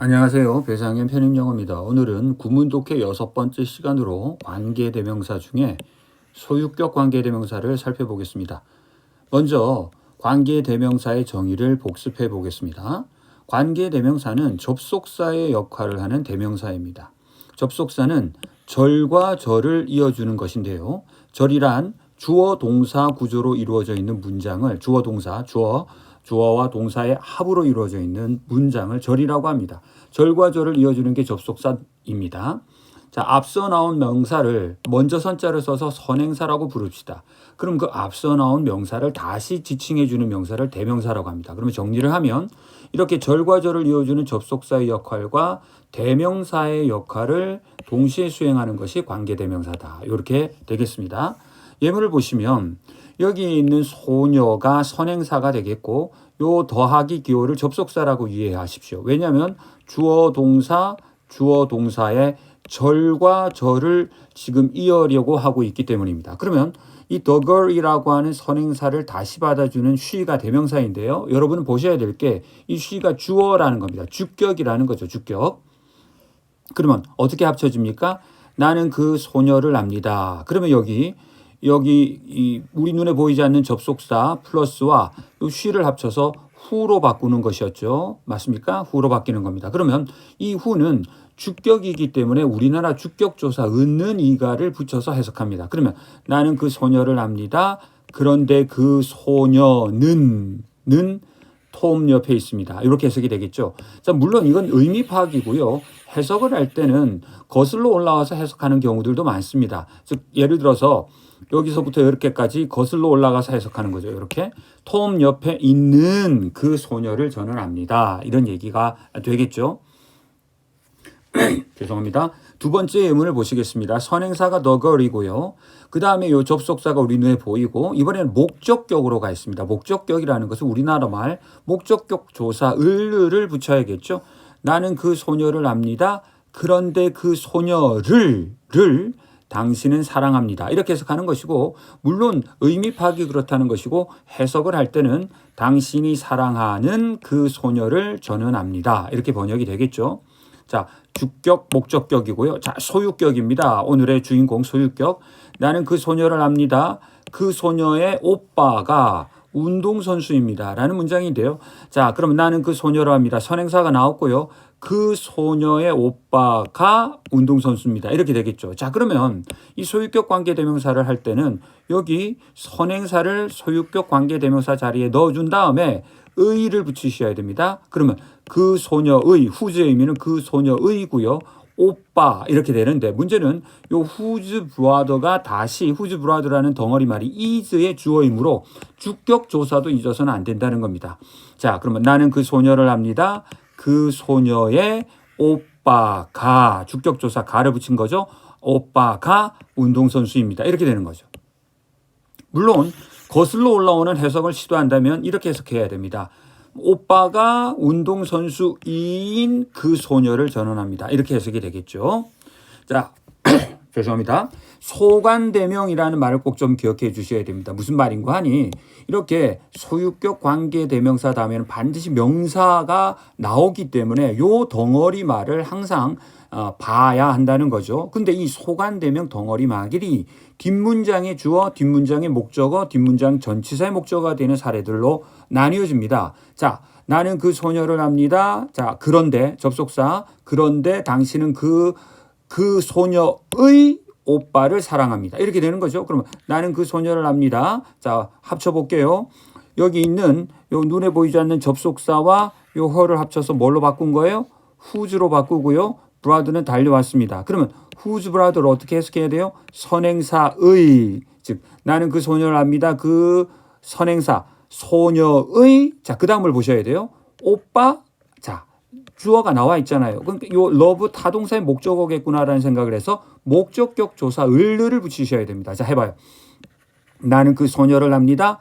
안녕하세요. 배상현 편입영어입니다. 오늘은 구문독해 6번째 시간으로 관계대명사 중에 소유격 관계대명사를 살펴보겠습니다. 먼저 관계대명사의 정의를 복습해 보겠습니다. 관계대명사는 접속사의 역할을 하는 대명사입니다. 접속사는 절과 절을 이어주는 것인데요. 절이란 주어 동사 구조로 이루어져 있는 문장을 주어와 동사의 합으로 이루어져 있는 문장을 절이라고 합니다. 절과 절을 이어주는 게 접속사입니다. 자, 앞서 나온 명사를 먼저 선자를 써서 선행사라고 부릅시다. 그럼 그 앞서 나온 명사를 다시 지칭해주는 명사를 대명사라고 합니다. 그러면 정리를 하면 이렇게 절과 절을 이어주는 접속사의 역할과 대명사의 역할을 동시에 수행하는 것이 관계대명사다. 이렇게 되겠습니다. 예문을 보시면 여기 있는 소녀가 선행사가 되겠고 요 더하기 기호를 접속사라고 이해하십시오. 왜냐하면 주어 동사의 절과 절을 지금 이어려고 하고 있기 때문입니다. 그러면 이 the girl이라고 하는 선행사를 다시 받아주는 she가 대명사인데요. 여러분은 보셔야 될 게 이 she가 주어라는 겁니다. 주격이라는 거죠. 주격. 그러면 어떻게 합쳐집니까? 나는 그 소녀를 압니다. 그러면 여기 우리 눈에 보이지 않는 접속사 플러스와 이 she를 합쳐서 who로 바꾸는 것이었죠. 맞습니까? who로 바뀌는 겁니다. 그러면 이 who는 주격이기 때문에 우리나라 주격조사 은는 이가를 붙여서 해석합니다. 그러면 나는 그 소녀를 압니다. 그런데 그 소녀는 톰 옆에 있습니다. 이렇게 해석이 되겠죠. 자, 물론 이건 의미 파악이고요. 해석을 할 때는 거슬러 올라와서 해석하는 경우들도 많습니다. 즉 예를 들어서 여기서부터 이렇게까지 거슬러 올라가서 해석하는 거죠. 이렇게 톰 옆에 있는 그 소녀를 저는 압니다. 이런 얘기가 되겠죠. 죄송합니다. 두 번째 예문을 보시겠습니다. 선행사가 the girl이고요. 그 다음에 이 접속사가 우리 눈에 보이고 이번에는 목적격으로 가 있습니다. 목적격이라는 것은 우리나라 말 목적격 조사 을을 붙여야겠죠. 나는 그 소녀를 압니다. 그런데 그 소녀를 당신은 사랑합니다. 이렇게 해석하는 것이고 물론 의미 파악이 그렇다는 것이고 해석을 할 때는 당신이 사랑하는 그 소녀를 저는 압니다. 이렇게 번역이 되겠죠. 자, 주격, 목적격이고요. 자, 소유격입니다. 오늘의 주인공 소유격. 나는 그 소녀를 압니다. 그 소녀의 오빠가 운동선수입니다. 라는 문장인데요. 자, 그럼 나는 그 소녀를 압니다. 선행사가 나왔고요. 그 소녀의 오빠가 운동선수입니다. 이렇게 되겠죠. 자, 그러면 이 소유격 관계대명사를 할 때는 여기 선행사를 소유격 관계대명사 자리에 넣어준 다음에 의를 붙이셔야 됩니다. 그러면 그 소녀의 whose의 의미는 그 소녀의고요. 오빠 이렇게 되는데 문제는 요 whose brother가 다시 whose brother라는 덩어리 말이 is의 주어이므로 주격 조사도 잊어서는 안 된다는 겁니다. 자, 그러면 나는 그 소녀를 압니다. 그 소녀의 오빠가 주격 조사 가를 붙인 거죠. 오빠가 운동선수입니다. 이렇게 되는 거죠. 물론 거슬러 올라오는 해석을 시도한다면 이렇게 해석해야 됩니다. 오빠가 운동선수인 그 소녀를 전언합니다. 이렇게 해석이 되겠죠. 자, 죄송합니다. 소관대명이라는 말을 꼭 좀 기억해 주셔야 됩니다. 무슨 말인가 하니 이렇게 소유격 관계대명사 다음에는 반드시 명사가 나오기 때문에 요 덩어리 말을 항상 봐야 한다는 거죠. 근데 이 소관대명 덩어리 말이 뒷문장의 주어, 뒷문장의 목적어, 뒷문장 전치사의 목적어가 되는 사례들로 나뉘어집니다. 자, 나는 그 소녀를 압니다. 자, 그런데 접속사 그런데 당신은 그 소녀의 오빠를 사랑합니다. 이렇게 되는 거죠. 그러면 나는 그 소녀를 압니다. 자, 합쳐볼게요. 여기 있는 요 눈에 보이지 않는 접속사와 요 허를 합쳐서 뭘로 바꾼 거예요? whose로 바꾸고요. brother는 달려왔습니다. 그러면 whose brother를 어떻게 해석해야 돼요? 선행사의, 즉 나는 그 소녀를 압니다. 그 선행사 소녀의, 자, 그 다음을 보셔야 돼요. 오빠, 자, 주어가 나와 있잖아요. 그러니까 요 love 타동사의 목적어겠구나라는 생각을 해서 목적격 조사 을을 붙이셔야 됩니다. 자, 해봐요. 나는 그 소녀를 압니다.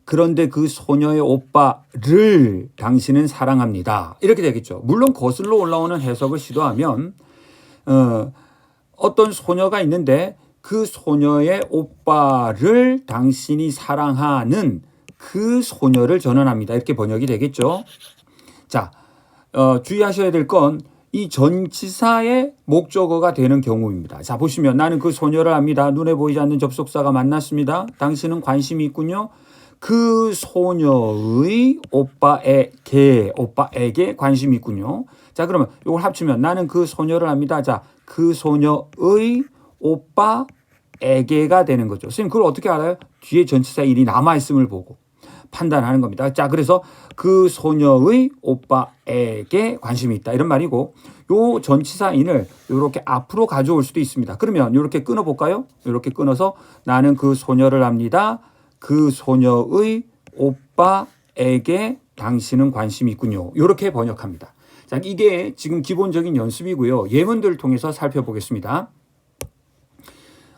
그런데 그 소녀의 오빠를 당신은 사랑합니다. 이렇게 되겠죠. 물론 거슬러 올라오는 해석을 시도하면 어떤 소녀가 있는데 그 소녀의 오빠를 당신이 사랑하는 그 소녀를 전언합니다. 이렇게 번역이 되겠죠. 자, 주의하셔야 될 건 이 전치사의 목적어가 되는 경우입니다. 자, 보시면 나는 그 소녀를 압니다. 눈에 보이지 않는 접속사가 만났습니다. 당신은 관심이 있군요. 그 소녀의 오빠에게 관심이 있군요. 자, 그러면 이걸 합치면 나는 그 소녀를 압니다. 자, 그 소녀의 오빠에게가 되는 거죠. 선생님 그걸 어떻게 알아요? 뒤에 전치사 일이 남아있음을 보고 판단하는 겁니다. 자, 그래서 그 소녀의 오빠에게 관심이 있다 이런 말이고, 요 전치사인을 이렇게 앞으로 가져올 수도 있습니다. 그러면 이렇게 끊어볼까요? 이렇게 끊어서 나는 그 소녀를 압니다. 그 소녀의 오빠에게 당신은 관심이 있군요. 이렇게 번역합니다. 자, 이게 지금 기본적인 연습이고요. 예문들을 통해서 살펴보겠습니다.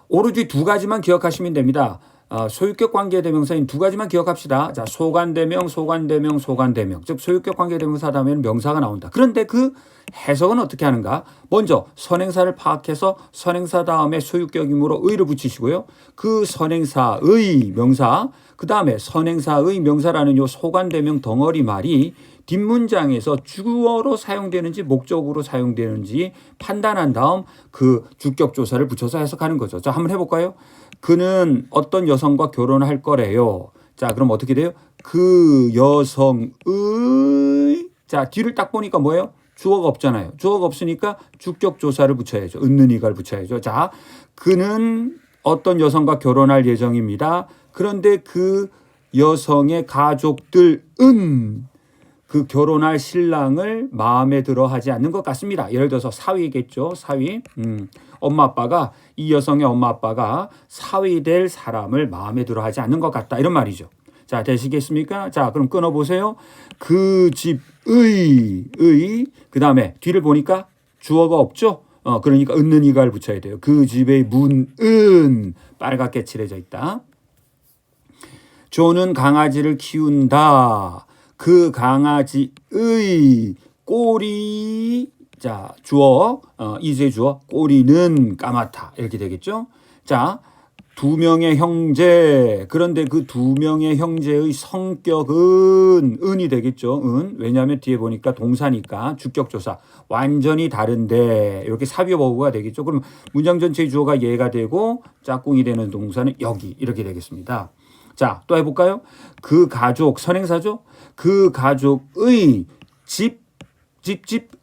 오로지 두 가지만 기억하시면 됩니다. 소유격 관계대명사인 두 가지만 기억합시다. 자, 소관대명, 소관대명, 소관대명. 즉 소유격 관계대명사 다음에는 명사가 나온다. 그런데 그 해석은 어떻게 하는가? 먼저 선행사를 파악해서 선행사 다음에 소유격이므로 의를 붙이시고요. 그 선행사의 명사, 그 다음에 선행사의 명사라는 요 소관대명 덩어리 말이 뒷문장에서 주어로 사용되는지 목적으로 사용되는지 판단한 다음 그 주격조사를 붙여서 해석하는 거죠. 자, 한번 해볼까요? 그는 어떤 여성과 결혼할 거래요. 자, 그럼 어떻게 돼요? 그 여성의, 자, 뒤를 딱 보니까 뭐예요? 주어가 없잖아요. 주어가 없으니까 주격조사를 붙여야죠. 있는 이가를 붙여야죠. 자, 그는 어떤 여성과 결혼할 예정입니다. 그런데 그 여성의 가족들은 그 결혼할 신랑을 마음에 들어 하지 않는 것 같습니다. 예를 들어서 사위겠죠. 사위. 엄마 아빠가, 이 여성의 엄마 아빠가 사위 될 사람을 마음에 들어 하지 않는 것 같다. 이런 말이죠. 자, 되시겠습니까? 자, 그럼 끊어보세요. 그 집의, 그 다음에 뒤를 보니까 주어가 없죠. 그러니까 있는 이가를 붙여야 돼요. 그 집의 문은 빨갛게 칠해져 있다. 조는 강아지를 키운다. 그 강아지의 꼬리, 자, 주어, 이세 주어, 꼬리는 까맣다. 이렇게 되겠죠. 자, 두 명의 형제. 그런데 그 두 명의 형제의 성격은 은이 되겠죠. 은. 왜냐하면 뒤에 보니까 동사니까 주격조사. 완전히 다른데. 이렇게 사비어버브가 되겠죠. 그럼 문장 전체의 주어가 얘가 되고 짝꿍이 되는 동사는 여기. 이렇게 되겠습니다. 자, 또 해볼까요? 그 가족, 선행사죠? 그 가족의 집,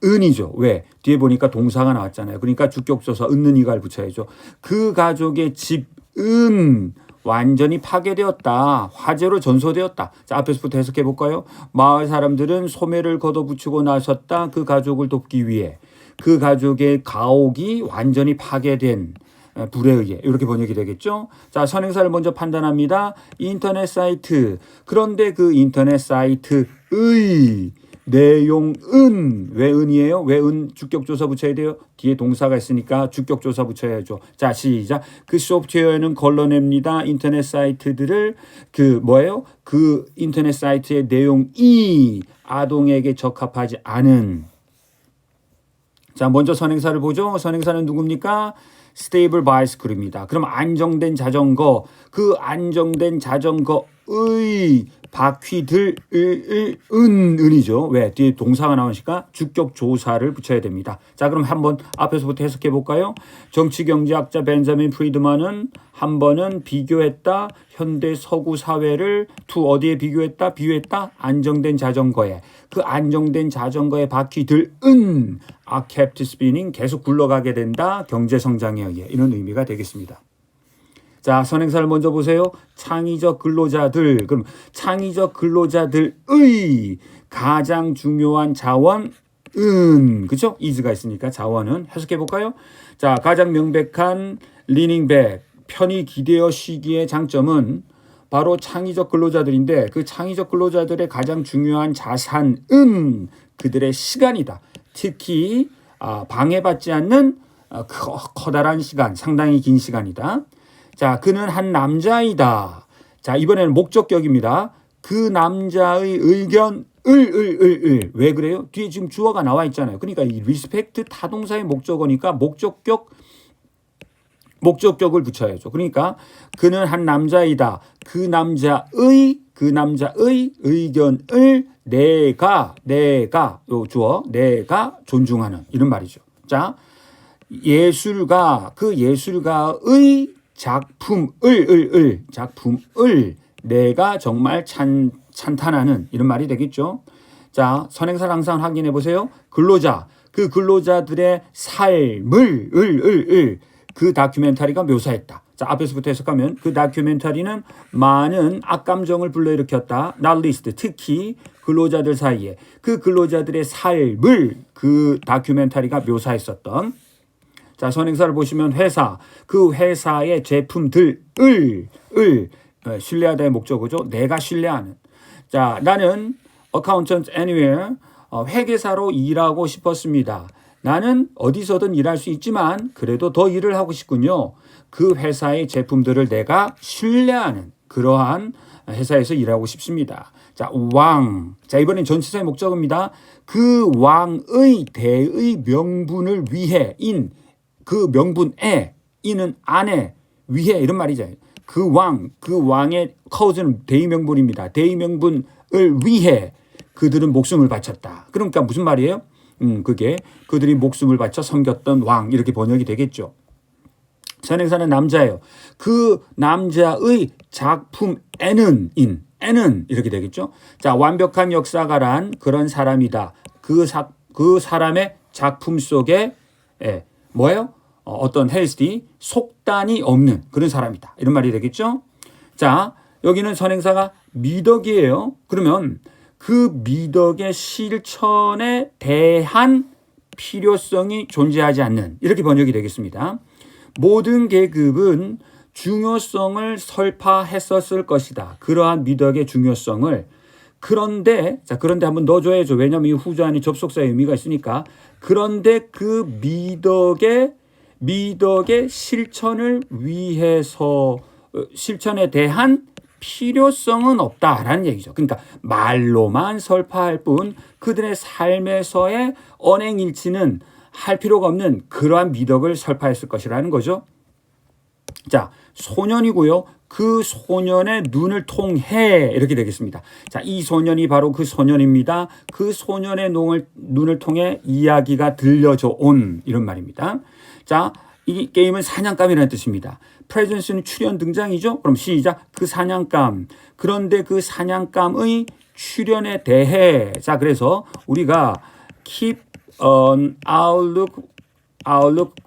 은이죠. 왜? 뒤에 보니까 동사가 나왔잖아요. 그러니까 주격조사, 있는 이가를 붙여야죠. 그 가족의 집은 완전히 파괴되었다. 화재로 전소되었다. 자, 앞에서부터 해석해 볼까요? 마을 사람들은 소매를 걷어붙이고 나섰다. 그 가족을 돕기 위해. 그 가족의 가옥이 완전히 파괴된 불에 의해 이렇게 번역이 되겠죠. 자, 선행사를 먼저 판단합니다. 인터넷 사이트. 그런데 그 인터넷 사이트의 내용은 왜 은이에요? 왜 은 주격조사 붙여야 돼요? 뒤에 동사가 있으니까 주격조사 붙여야죠. 자, 시작. 그 소프트웨어는 걸러냅니다. 인터넷 사이트들을 그 뭐예요? 그 인터넷 사이트의 내용이 아동에게 적합하지 않은. 자, 먼저 선행사를 보죠. 선행사는 누굽니까? 스테이블 바이스클입니다. 그럼 안정된 자전거, 그 안정된 자전거의 바퀴들은이죠. 왜? 뒤에 동사가 나오니까 주격 조사를 붙여야 됩니다. 자, 그럼 한번 앞에서부터 해석해 볼까요? 정치경제학자 벤자민 프리드만은 한 번은 비교했다. 현대 서구 사회를 어디에 비교했다? 비유했다. 안정된 자전거에. 그 안정된 자전거의 바퀴들은 are kept spinning, 계속 굴러가게 된다. 경제 성장에 의해. 이런 의미가 되겠습니다. 자, 선행사를 먼저 보세요. 창의적 근로자들. 그럼 창의적 근로자들의 가장 중요한 자원은, 그렇죠? is가 있으니까 자원은 해석해 볼까요? 자, 가장 명백한 leaning back, 편히 기대어 쉬기의 장점은 바로 창의적 근로자들인데, 그 창의적 근로자들의 가장 중요한 자산은 그들의 시간이다. 특히 방해받지 않는 커다란 시간, 상당히 긴 시간이다. 자, 그는 한 남자이다. 자, 이번에는 목적격입니다. 그 남자의 의견을 왜 그래요? 뒤에 지금 주어가 나와 있잖아요. 그러니까 이 리스펙트 타동사의 목적어니까 목적격을 붙여야죠. 그러니까 그는 한 남자이다. 그 남자의 의견을 내가 요 주어 내가 존중하는 이런 말이죠. 자, 예술가 그 예술가의 작품을 내가 정말 찬탄하는 이런 말이 되겠죠. 자, 선행사를 항상 확인해 보세요. 근로자 그 근로자들의 삶을 그 다큐멘터리가 묘사했다. 자, 앞에서부터 해석하면 그 다큐멘터리는 많은 악감정을 불러일으켰다. not least 특히 근로자들 사이에 그 근로자들의 삶을 그 다큐멘터리가 묘사했었던. 자, 선행사를 보시면 회사 그 회사의 제품들을 신뢰하다의 목적어죠. 내가 신뢰하는. 자, 나는 accountant anywhere 회계사로 일하고 싶었습니다. 나는 어디서든 일할 수 있지만 그래도 더 일을 하고 싶군요. 그 회사의 제품들을 내가 신뢰하는 그러한 회사에서 일하고 싶습니다. 자, 왕. 자, 이번엔 전치사의 목적어입니다. 그 왕의 대의 명분을 위해 그 명분에 이는 안에 위해 이런 말이죠. 그 왕의 카우즈는 대의 명분입니다. 대의 명분을 위해 그들은 목숨을 바쳤다. 그러니까 무슨 말이에요? 그게 그들이 목숨을 바쳐 섬겼던 왕 이렇게 번역이 되겠죠. 선행사는 남자예요. 그 남자의 작품에는 에는 이렇게 되겠죠. 자, 완벽한 역사가란 그런 사람이다. 그 사람의 작품 속에 뭐예요? 어떤 헬스디 속단이 없는 그런 사람이다. 이런 말이 되겠죠. 자, 여기는 선행사가 미덕이에요. 그러면 그 미덕의 실천에 대한 필요성이 존재하지 않는 이렇게 번역이 되겠습니다. 모든 계급은 중요성을 설파했었을 것이다. 그러한 미덕의 중요성을. 그런데 한번 넣어줘야죠. 왜냐하면 이 후자안이 접속사의 의미가 있으니까. 그런데 그 미덕의 실천을 위해서 실천에 대한 필요성은 없다라는 얘기죠. 그러니까 말로만 설파할 뿐 그들의 삶에서의 언행일치는 할 필요가 없는 그러한 미덕을 설파했을 것이라는 거죠. 자, 소년이고요. 그 소년의 눈을 통해 이렇게 되겠습니다. 자, 이 소년이 바로 그 소년입니다. 그 소년의 눈을 통해 이야기가 들려져 온 이런 말입니다. 자, 이 게임은 사냥감이라는 뜻입니다. presence는 출현 등장이죠. 그럼 시작. 그 사냥감. 그런데 그 사냥감의 출현에 대해 자, 그래서 우리가 keep an outlook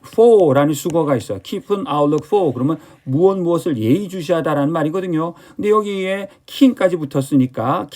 for라는 수거가 있어요. keep an outlook for 그러면 무엇을 예의주시하다라는 말이거든요. 근데 여기에 king까지 붙었으니까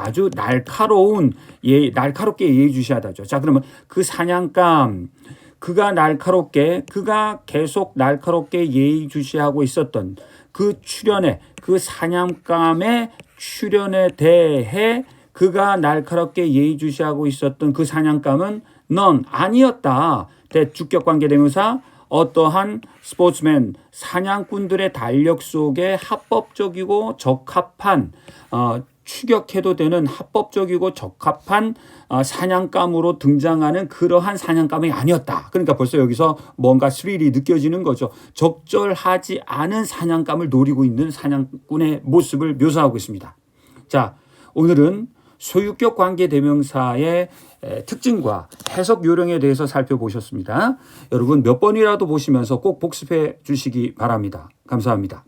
아주 날카롭게 예의주시하다죠. 자, 그러면 그 사냥감 그가 계속 날카롭게 예의주시하고 있었던 그 사냥감의 출현에 대해 그가 날카롭게 예의주시하고 있었던 그 사냥감은 넌 아니었다. 대주격관계대명사 어떠한 스포츠맨 사냥꾼들의 달력 속에 합법적이고 적합한 추격해도 되는 합법적이고 적합한 사냥감으로 등장하는 그러한 사냥감이 아니었다. 그러니까 벌써 여기서 뭔가 스릴이 느껴지는 거죠. 적절하지 않은 사냥감을 노리고 있는 사냥꾼의 모습을 묘사하고 있습니다. 자, 오늘은 소유격 관계대명사의 특징과 해석 요령에 대해서 살펴보셨습니다. 여러분 몇 번이라도 보시면서 꼭 복습해 주시기 바랍니다. 감사합니다.